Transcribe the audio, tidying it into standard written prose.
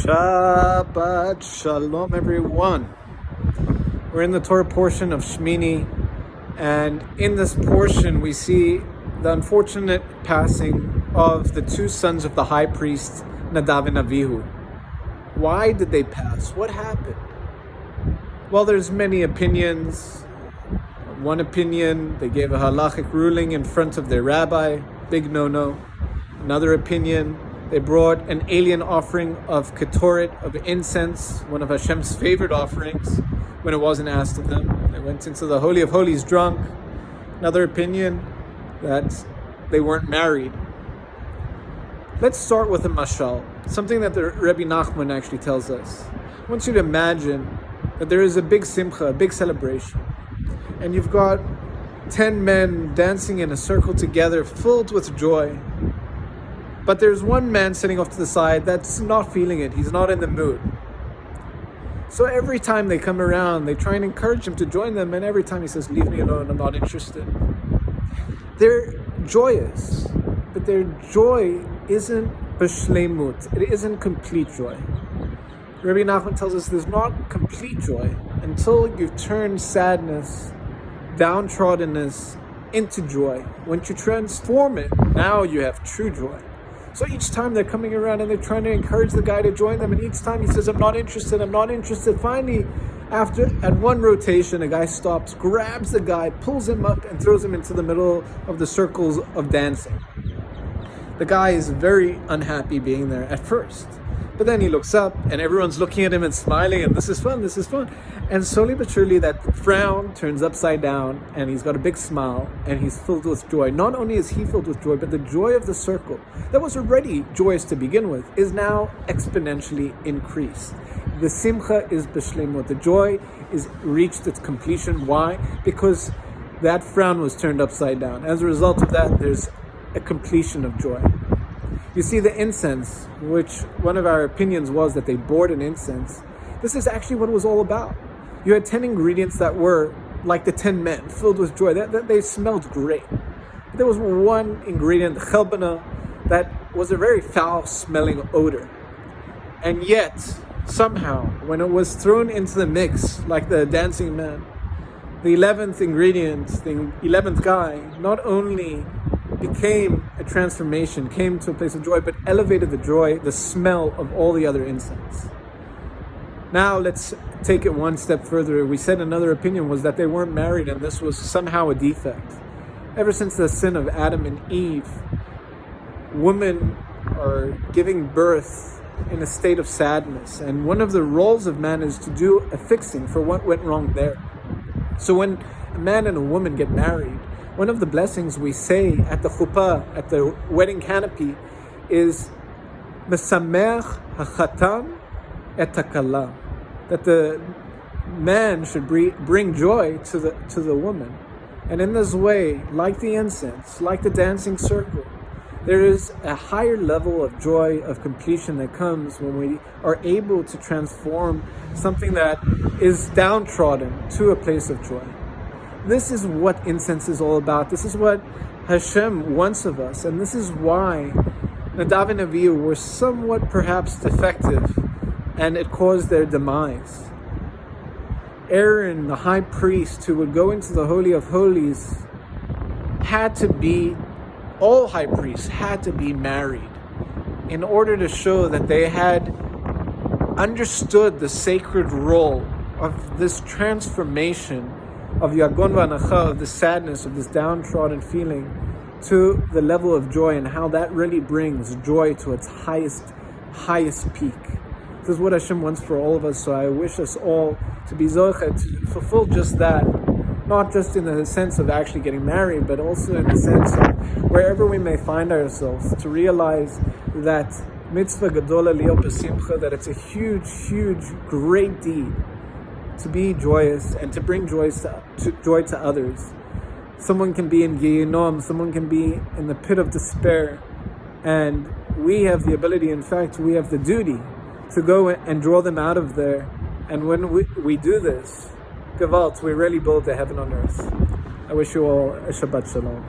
Shabbat Shalom, everyone. We're in the Torah portion of Shemini, and in this portion we see the unfortunate passing of the two sons of the high priest, Nadav and Avihu. Why did they pass? What happened? Well, there's many opinions. One opinion, they gave a halachic ruling in front of their rabbi, big no-no. Another opinion, they brought an alien offering of ketoret, of incense, one of Hashem's favorite offerings, when it wasn't asked of them. They went into the Holy of Holies drunk. Another opinion, that they weren't married. Let's start with a mashal, something that the Rabbi Nachman actually tells us. I want you to imagine that there is a big simcha, a big celebration, and you've got 10 men dancing in a circle together, filled with joy. But there's one man sitting off to the side that's not feeling it. He's not in the mood. So every time they come around, they try and encourage him to join them, and every time he says, "Leave me alone, I'm not interested." They're joyous, but their joy isn't b'shleimut. It isn't complete joy. Rabbi Nachman tells us there's not complete joy until you turn sadness, downtroddenness into joy. Once you transform it, now you have true joy. So each time they're coming around and they're trying to encourage the guy to join them, and each time he says, I'm not interested. Finally, at one rotation, a guy stops, grabs the guy, pulls him up, and throws him into the middle of the circles of dancing. The guy is very unhappy being there at first. But then he looks up, and everyone's looking at him and smiling, and this is fun. And slowly but surely, that frown turns upside down, and he's got a big smile, and he's filled with joy. Not only is he filled with joy, but the joy of the circle, that was already joyous to begin with, is now exponentially increased. The simcha is b'shleimut. The joy is reached its completion. Why? Because that frown was turned upside down. As a result of that, there's a completion of joy. You see, the incense, which one of our opinions was that they bought an incense, this is actually what it was all about. You had 10 ingredients that were like the 10 men, filled with joy. They smelled great. But there was one ingredient, chelbana, that was a very foul-smelling odor. And yet, somehow, when it was thrown into the mix, like the dancing man, the 11th ingredient, the 11th guy, not only became a transformation, came to a place of joy, but elevated the joy, the smell of all the other incense. Now let's take it one step further. We said another opinion was that they weren't married, and this was somehow a defect. Ever since the sin of Adam and Eve, women are giving birth in a state of sadness, and one of the roles of man is to do a fixing for what went wrong there. So when a man and a woman get married, one of the blessings we say at the chuppah, at the wedding canopy, is Mesameach hachatan et hakala, that the man should bring joy to the woman. And in this way, like the incense, like the dancing circle, there is a higher level of joy, of completion that comes when we are able to transform something that is downtrodden to a place of joy. This is what incense is all about. This is what Hashem wants of us. And this is why Nadav and Avihu were somewhat perhaps defective, and it caused their demise. Aaron, the high priest, who would go into the Holy of Holies, all high priests had to be married in order to show that they had understood the sacred role of this transformation of Yagon v'Anacha, of the sadness, of this downtrodden feeling, to the level of joy, and how that really brings joy to its highest peak. This is what Hashem wants for all of us, so I wish us all to be zocheh, to fulfill just that, not just in the sense of actually getting married, but also in the sense of wherever we may find ourselves, to realize that mitzvah gadola liot b'simcha, that it's a huge, great deed to be joyous and to bring joy to others. Someone can be in Gehinom, someone can be in the pit of despair, and we have the ability, in fact, we have the duty to go and draw them out of there. And when we do this, Gewalt, we really build the heaven on earth. I wish you all a Shabbat Shalom.